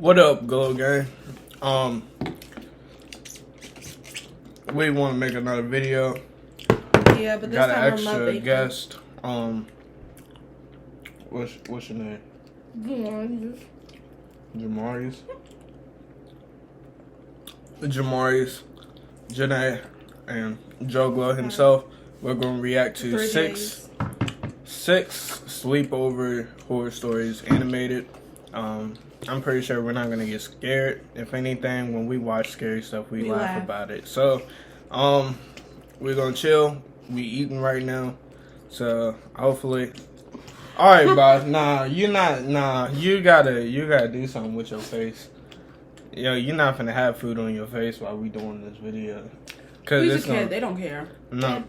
What up, Glow Gang? We want to make another video. Yeah, but this got time an I'm not extra baking. guest. What's your name? Jamarius. Jamarius, Janae, and Joe Glow himself. We're gonna react to six sleepover horror stories, animated. I'm pretty sure we're not gonna get scared. If anything, when we watch scary stuff, we laugh about it. So, we're gonna chill. We eating right now, so hopefully. All right, boss. You gotta do something with your face. Yo, you're not finna have food on your face while we doing this video. Cause it's kid, they don't care. No.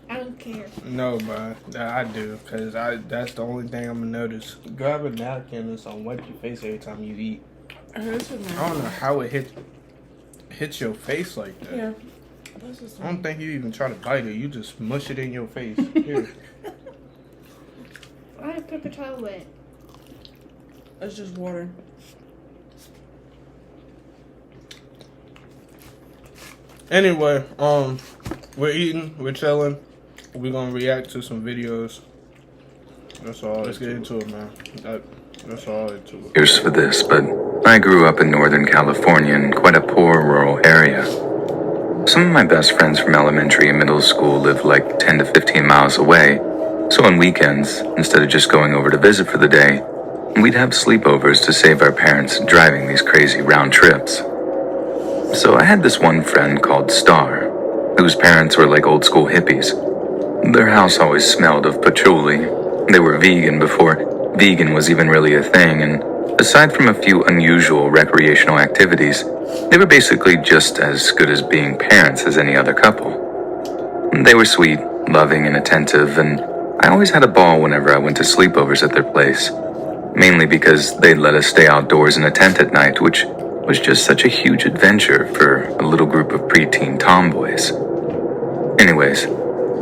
I don't care. No, bro. I do, cause that's the only thing I'm gonna notice. Grab a napkin and some wipe your face every time you eat. I don't know how it hits your face like that. Yeah. I don't think you even try to bite it. You just mush it in your face. Here. I have paper towel wet. It's just water. Anyway, we're eating, we're chilling. We're gonna react to some videos. That's all. Let's get into it, man. That's all into it. Here's for this, but I grew up in Northern California in quite a poor rural area. Some of my best friends from elementary and middle school lived like 10 to 15 miles away, so on weekends, instead of just going over to visit for the day, we'd have sleepovers to save our parents driving these crazy round trips. So I had this one friend called Star, whose parents were like old school hippies. Their house always smelled of patchouli. They were vegan before vegan was even really a thing, and aside from a few unusual recreational activities, they were basically just as good as being parents as any other couple. They were sweet, loving, and attentive, and I always had a ball whenever I went to sleepovers at their place, mainly because they'd let us stay outdoors in a tent at night, which was just such a huge adventure for a little group of preteen tomboys. Anyways,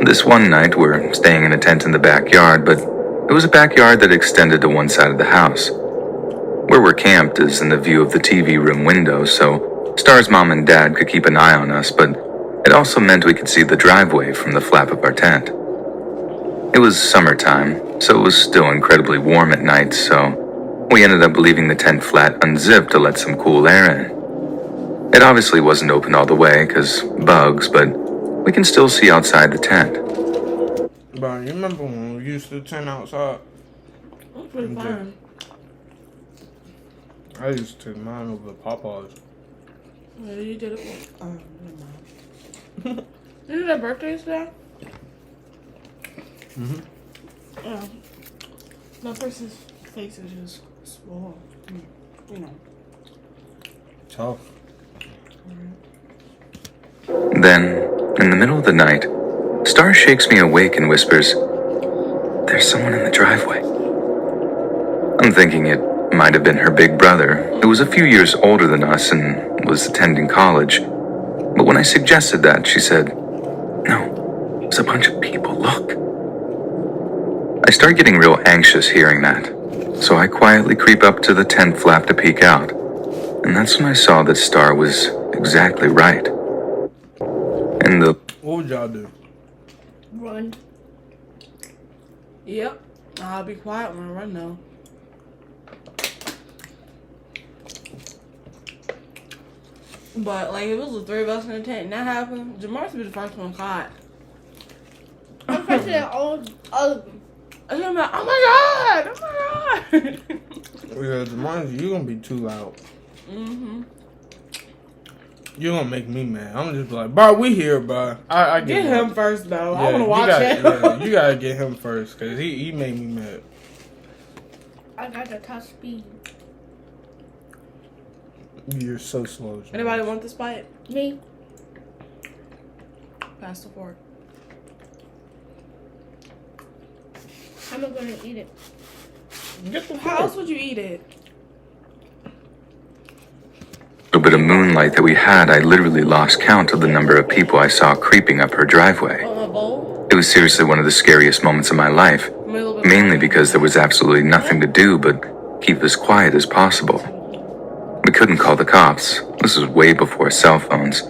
this one night we're staying in a tent in the backyard, but it was a backyard that extended to one side of the house. Where we're camped is in the view of the TV room window, so Star's mom and dad could keep an eye on us, but it also meant we could see the driveway from the flap of our tent. It was summertime, so it was still incredibly warm at night, so we ended up leaving the tent flat unzipped to let some cool air in. It obviously wasn't open all the way, because bugs, but we can still see outside the tent. Bro, you remember when we used to tent outside? That's pretty fun. I used to take mine over Papa's. Yeah, you did it with, never mind. You did their birthdays today? Yeah. That person's face is just swollen. You know. Tough. Then, in the middle of the night, Star shakes me awake and whispers, "There's someone in the driveway." I'm thinking it might have been her big brother, who was a few years older than us and was attending college. But when I suggested that, she said, "No, it's a bunch of people, look." I start getting real anxious hearing that, so I quietly creep up to the tent flap to peek out. And that's when I saw that Star was exactly right. What would y'all do? Run. Yep. I'll be quiet when I run though. But like if it was the three of us in the tent and that happened, Jamar would be the first one caught. I'm pressing all of them. And I'm like, oh my god! Oh my god! Yeah, Jamar, you gonna be too loud. You're gonna make me mad. I'm just like, bro, we here, bro. I get him first though. Yeah, I wanna watch him. Yeah, you gotta get him first, cause he made me mad. I got the top speed. You're so slow, Jamar. Anybody want this bite? Me. Pass the fork. I'm not gonna eat it. Get the How else would you eat it? A little bit of moonlight that we had, I literally lost count of the number of people I saw creeping up her driveway. On a bowl? It was seriously one of the scariest moments of my life, mainly because there was absolutely nothing to do but keep as quiet as possible. We couldn't call the cops. This was way before cell phones.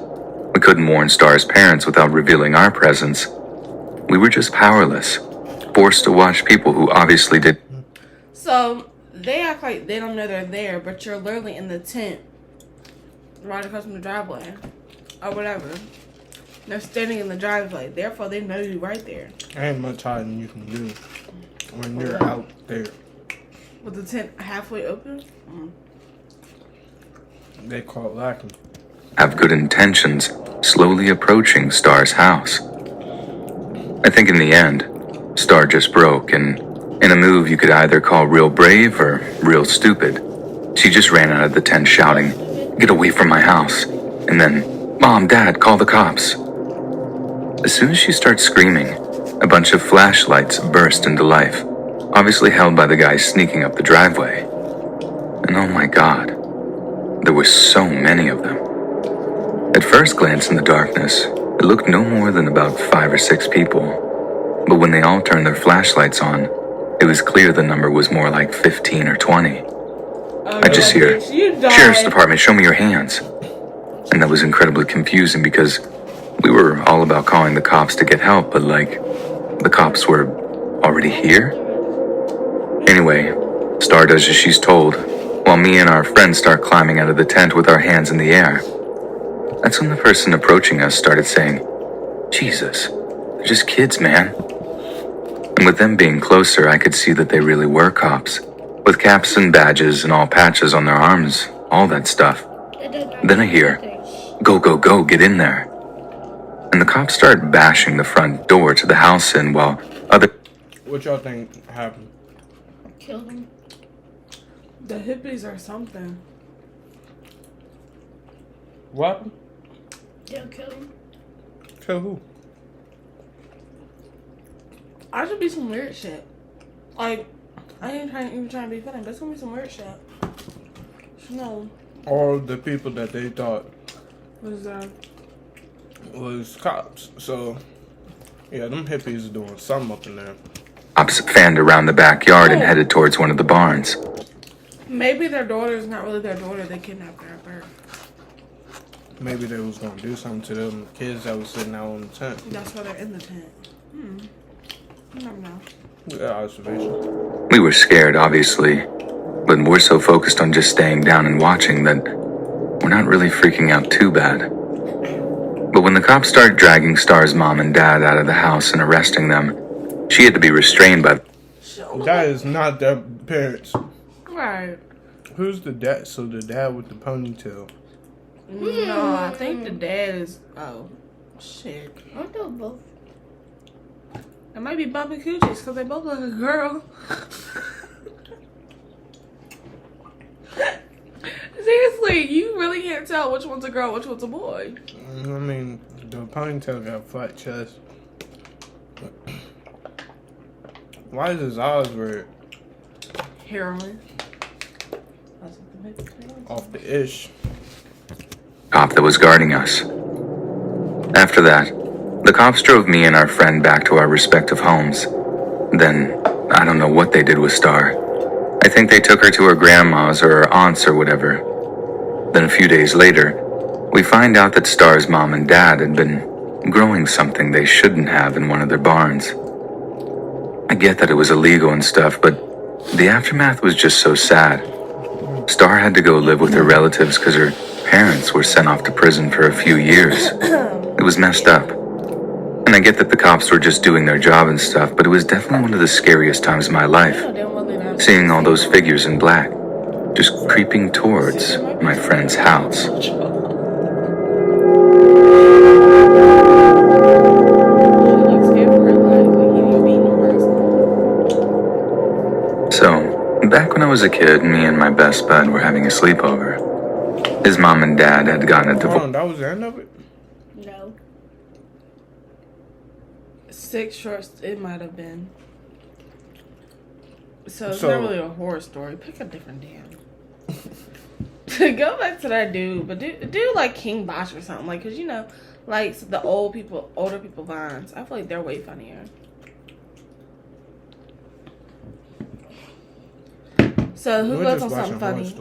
We couldn't warn Star's parents without revealing our presence. We were just powerless, forced to watch people who obviously did. So they act like they don't know they're there, but you're literally in the tent right across from the driveway or whatever. They're standing in the driveway, therefore they know you right there. Ain't much hiding you can do when you're out there. With the tent halfway open? They caught lacking. Have good intentions, slowly approaching Star's house. I think in the end, Star just broke, and in a move you could either call real brave or real stupid. She just ran out of the tent shouting, "Get away from my house," and then, "Mom, Dad, call the cops." As soon as she starts screaming, a bunch of flashlights burst into life, obviously held by the guy sneaking up the driveway. And oh my God, there were so many of them. At first glance in the darkness, it looked no more than about 5 or 6 people. But when they all turned their flashlights on, it was clear the number was more like 15 or 20. I just hear, "Sheriff's Department, show me your hands." And that was incredibly confusing because we were all about calling the cops to get help, but like, the cops were already here? Anyway, Star does as she's told, while me and our friends start climbing out of the tent with our hands in the air. That's when the person approaching us started saying, "Jesus, they're just kids, man." And with them being closer, I could see that they really were cops, with caps and badges and all patches on their arms, all that stuff. Then I hear, "Go, go, go, get in there." And the cops start bashing the front door to the house in while other... What y'all think happened? Killed him. The hippies or something. What happened? They'll kill him. Kill who? I should be some weird shit. Like, I ain't even trying to be funny, but it's gonna be some weird shit. No. All the people that they thought Was was cops. So, yeah, them hippies doing something up in there. Cops fanned around the backyard and headed towards one of the barns. maybe their daughter is not really their daughter. They kidnapped her at birth. Maybe they was gonna do something to them kids that was sitting out on the tent. That's why they're in the tent. You never know. Good observation. We were scared, obviously, but we're so focused on just staying down and watching that we're not really freaking out too bad. But when the cops started dragging Star's mom and dad out of the house and arresting them, she had to be restrained by... That is not their parents. Right. Who's the dad? So the dad with the ponytail. No, I think the dad is. Oh, shit. Aren't they both? It might be bumping coochies because they both look like a girl. Seriously, you really can't tell which one's a girl, which one's a boy. I mean, the ponytail got a flat chest. Why is his eyes red? Heroin. Off the ish. cop that was guarding us. After that, the cops drove me and our friend back to our respective homes. Then, I don't know what they did with Star. I think they took her to her grandma's or her aunt's or whatever. Then a few days later, we find out that Star's mom and dad had been growing something they shouldn't have in one of their barns. I get that it was illegal and stuff, but the aftermath was just so sad. Star had to go live with her relatives because her parents were sent off to prison for a few years. It was messed up. And I get that the cops were just doing their job and stuff, but it was definitely one of the scariest times of my life. Seeing all those figures in black, just creeping towards my friend's house. So, back when I was a kid, me and my best bud were having a sleepover. His mom and dad had gotten a divorce. Oh, that was the end of it? No. 6 shorts, it might have been. So it's not really a horror story. Pick a different damn. Go back to that dude, but do like King Bosch or something, like, cause you know, like the older people vines. I feel like they're way funnier. So who goes on something funny?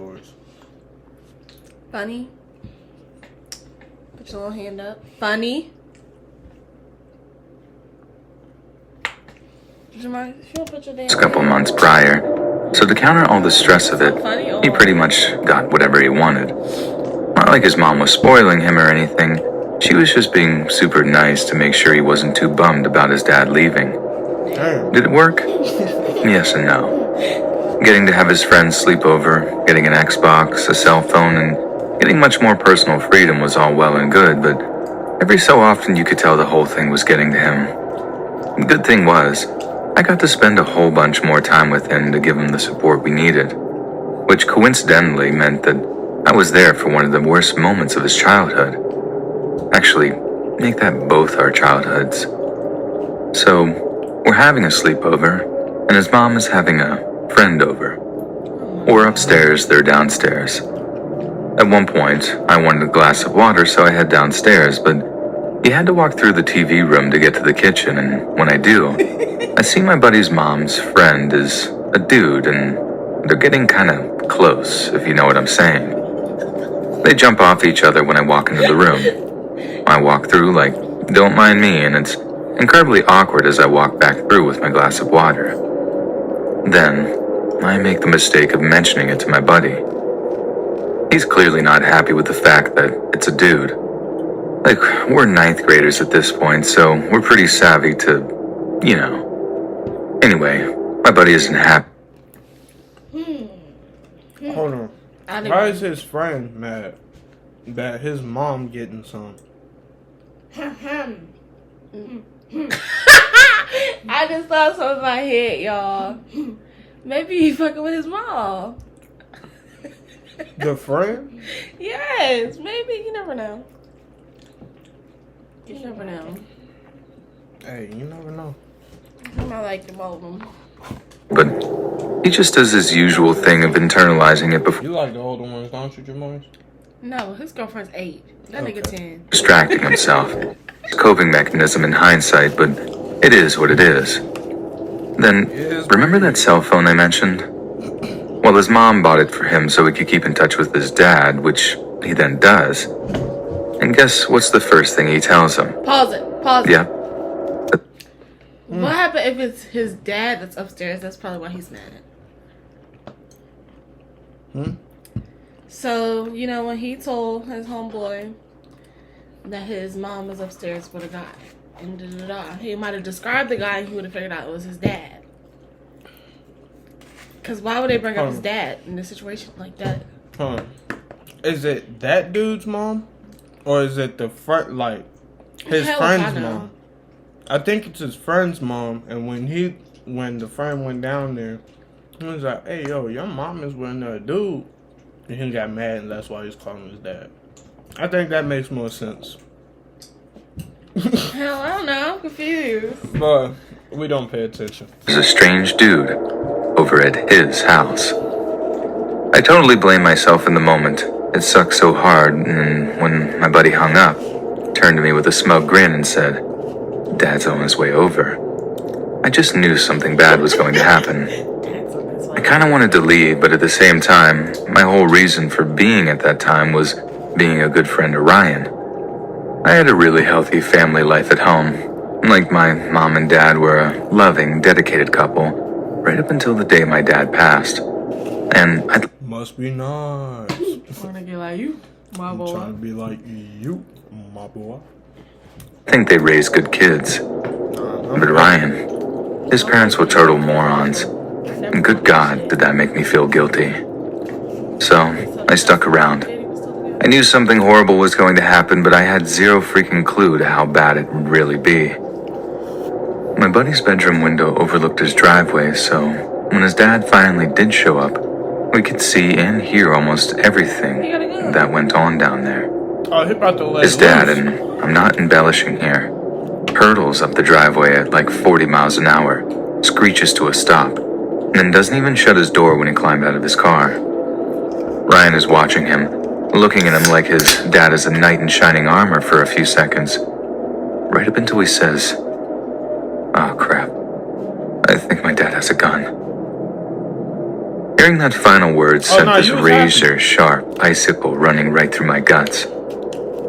Funny. Put your little hand up. Funny. Jamar, if you don't put your damn A couple months prior, so to counter all the stress of it, he pretty much got whatever he wanted. Not like his mom was spoiling him or anything, she was just being super nice to make sure he wasn't too bummed about his dad leaving. Damn. Did it work? Yes and no. Getting to have his friends sleep over, getting an Xbox, a cell phone, and getting much more personal freedom was all well and good, but every so often you could tell the whole thing was getting to him. The good thing was, I got to spend a whole bunch more time with him to give him the support we needed, which coincidentally meant that I was there for one of the worst moments of his childhood. Actually, make that both our childhoods. So, we're having a sleepover, and his mom is having a friend over. We're upstairs, they're downstairs. At one point, I wanted a glass of water, so I head downstairs, but you had to walk through the TV room to get to the kitchen, and when I do, I see my buddy's mom's friend is a dude, and they're getting kind of close, if you know what I'm saying. They jump off each other when I walk into the room. I walk through like, don't mind me, and it's incredibly awkward as I walk back through with my glass of water. Then, I make the mistake of mentioning it to my buddy. He's clearly not happy with the fact that it's a dude. Like, we're 9th graders at this point, so we're pretty savvy to, you know. Anyway, my buddy isn't happy. Hold on. Why is his friend mad that his mom getting some? I just thought something in my head, y'all. Maybe he fucking with his mom. The friend? Yes, maybe. You never know. You never know. Hey, you never know. I might like them, all of them. But he just does his usual thing of internalizing it before You like the older ones, don't you, Jamois? No, his girlfriend's 8. That nigga 10. distracting himself. It's a coping mechanism in hindsight, but it is what it is. Then, remember that cell phone I mentioned? Well, his mom bought it for him so he could keep in touch with his dad, which he then does. And guess what's the first thing he tells him? Pause it. Pause it. Yeah. What happened if it's his dad that's upstairs? That's probably why he's mad. So, you know, when he told his homeboy that his mom was upstairs with a guy, and he might have described the guy and he would have figured out it was his dad. Because why would they bring up his dad in a situation like that? Is it that dude's mom? Or is it the front, like, his Hell if friend's I know. mom? I think it's his friend's mom, and when the friend went down there, he was like, hey, yo, your mom is with another dude. And he got mad, and that's why he's calling his dad. I think that makes more sense. Hell, I don't know. I'm confused. But we don't pay attention. There's a strange dude over at his house. I totally blame myself in the moment. It sucked so hard, and when my buddy hung up, turned to me with a smug grin and said, Dad's on his way over. I just knew something bad was going to happen. I kind of wanted to leave, but at the same time, my whole reason for being at that time was being a good friend to Ryan. I had a really healthy family life at home. Like my mom and dad were a loving, dedicated couple, right up until the day my dad passed. And I Must be nice. Wanna get like you, my I'm boy. trying to be like you, my boy. think they raised good kids. But Ryan, his parents were total morons. And good God, did that make me feel guilty. So, I stuck around. I knew something horrible was going to happen, but I had zero freaking clue to how bad it would really be. My buddy's bedroom window overlooked his driveway, so when his dad finally did show up, we could see and hear almost everything that went on down there. Oh, he about to let His dad, and I'm not embellishing here, hurdles up the driveway at like 40 miles an hour, screeches to a stop, and then doesn't even shut his door when he climbed out of his car. Ryan is watching him, looking at him like his dad is a knight in shining armor for a few seconds, right up until he says, "Oh crap, I think my dad has a gun." Hearing that final word sent no, this you was razor-sharp icicle running right through my guts.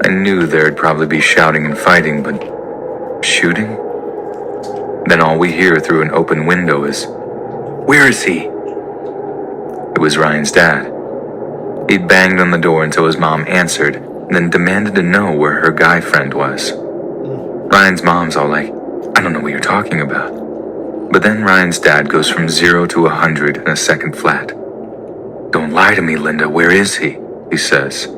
I knew there'd probably be shouting and fighting, but shooting? Then all we hear through an open window is, "Where is he?" It was Ryan's dad. He banged on the door until his mom answered, and then demanded to know where her guy friend was. Ryan's mom's all like, "I don't know what you're talking about." But then Ryan's dad goes from 0 to 100 in a second flat. "Don't lie to me, Linda, where is he?" he says.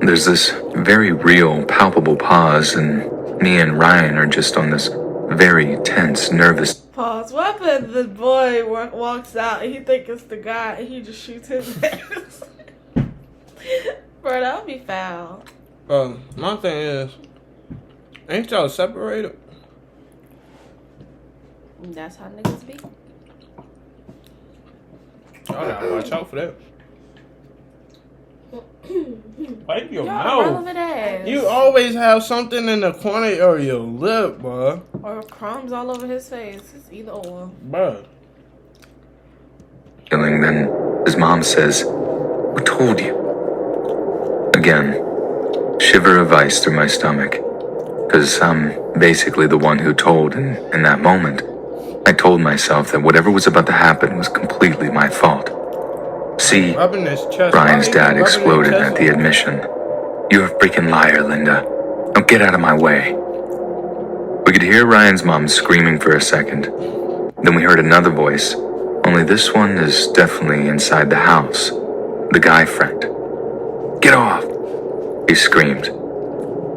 There's this very real, palpable pause, and me and Ryan are just on this very tense, nervous. Pause. What if the boy walks out and he thinks it's the guy and he just shoots his ass? Bro, that would be foul. My thing is, ain't y'all separated? That's how niggas be. Y'all gotta watch out for that. Wipe your Y'all mouth. irrelevant ass. You always have something in the corner of your lip, bro. Or crumbs all over his face. It's either or. Bro. Feeling, then his mom says, "Who told you?" Again, shiver of ice through my stomach. Because I'm basically the one who told, and in that moment, I told myself that whatever was about to happen was completely my fault. See, Rubbing his chest. Ryan's Why dad he rubbing his exploded chest? at the admission. "You're a freaking liar, Linda. Now get out of my way." We could hear Ryan's mom screaming for a second. Then we heard another voice, only this one is definitely inside the house. The guy friend. "Get off!" he screamed.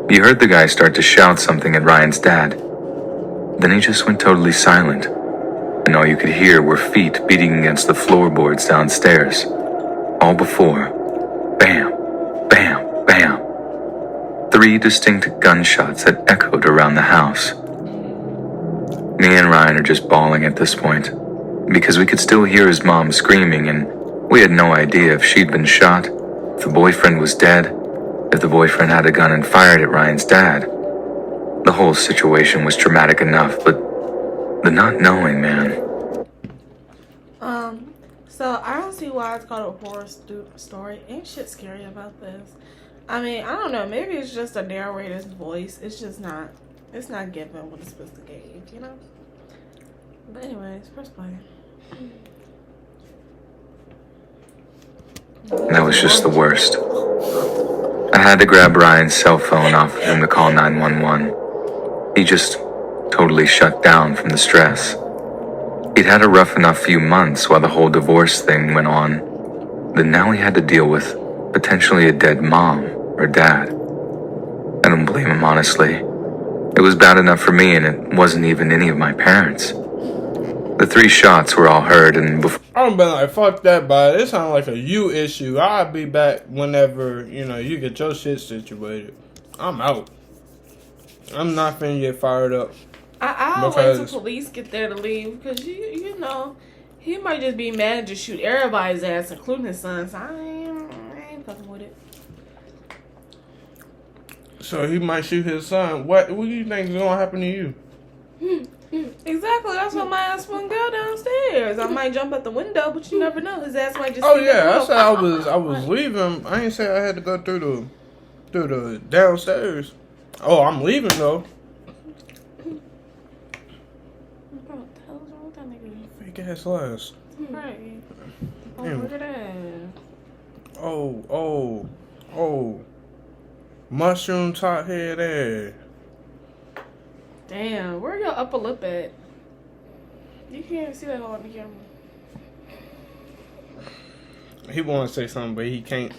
You heard the guy start to shout something at Ryan's dad. Then he just went totally silent, and all you could hear were feet beating against the floorboards downstairs. All before, bam, bam, bam. 3 distinct gunshots that echoed around the house. Me and Ryan are just bawling at this point, because we could still hear his mom screaming, and we had no idea if she'd been shot, if the boyfriend was dead, if the boyfriend had a gun and fired at Ryan's dad. The whole situation was traumatic enough, but the not knowing, man. So I don't see why it's called a horror story. Ain't shit scary about this. I mean, I don't know. Maybe it's just a narrator's voice. It's just not. It's not given what it's supposed to give, you know. But anyways, press play. That was just the worst. I had to grab Ryan's cell phone off of him to call 911. He just totally shut down from the stress. He'd had a rough enough few months while the whole divorce thing went on, but now he had to deal with potentially a dead mom or dad. I don't blame him, honestly. It was bad enough for me, and it wasn't even any of my parents. The 3 shots were all heard, and before I'm been like, fuck that, but it sounds like a you issue. I'll be back whenever, you get your shit situated. I'm out. I'm not finna get fired up. I'll wait till police get there to leave, because you know, he might just be mad and just shoot everybody's ass, including his son. So I ain't fucking with it. So he might shoot his son. What do you think is gonna happen to you? Exactly. That's why my ass wouldn't go downstairs. I might jump out the window, but you never know. His ass might just. Oh yeah, I said I was leaving. I ain't say I had to go through the downstairs. Oh, I'm leaving though. Bro, what the hell is wrong with that nigga? Fake ass lies. Right. Oh, Damn. look at that. Oh. Mushroom top head ass. Damn, where your upper lip at? You can't even see that hole on the camera. He want to say something, but he can't.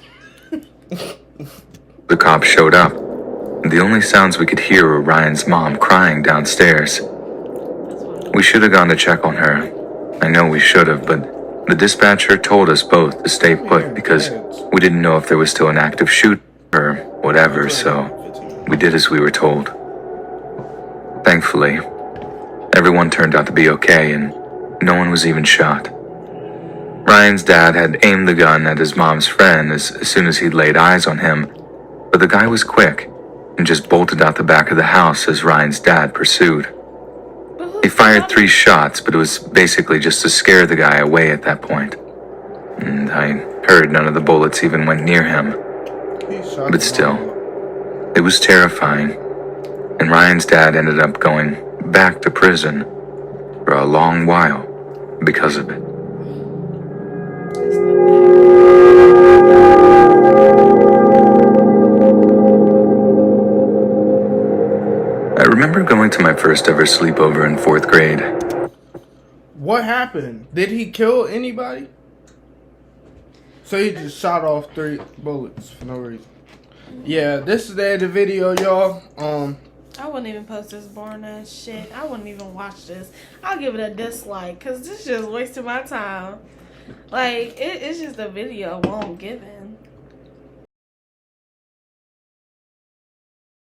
the cops showed up, the only sounds we could hear were Ryan's mom crying downstairs. We should have gone to check on her. I know we should have, but the dispatcher told us both to stay put because we didn't know if there was still an active shoot or whatever, so we did as we were told. Thankfully, everyone turned out to be okay and no one was even shot. Ryan's dad had aimed the gun at his mom's friend as soon as he'd laid eyes on him, but the guy was quick and just bolted out the back of the house as Ryan's dad pursued. He fired 3 shots, but it was basically just to scare the guy away at that point. and I heard none of the bullets even went near him. He shot But his still, mom. it was terrifying, and Ryan's dad ended up going back to prison for a long while because of it. I remember going to my first ever sleepover in 4th grade. What happened? Did he kill anybody? So he just shot off 3 bullets for no reason. Yeah, this is the end of the video, y'all. I wouldn't even post this boring ass shit. I wouldn't even watch this. I'll give it a dislike because this just wasted my time. Like, it's just a video I won't give in.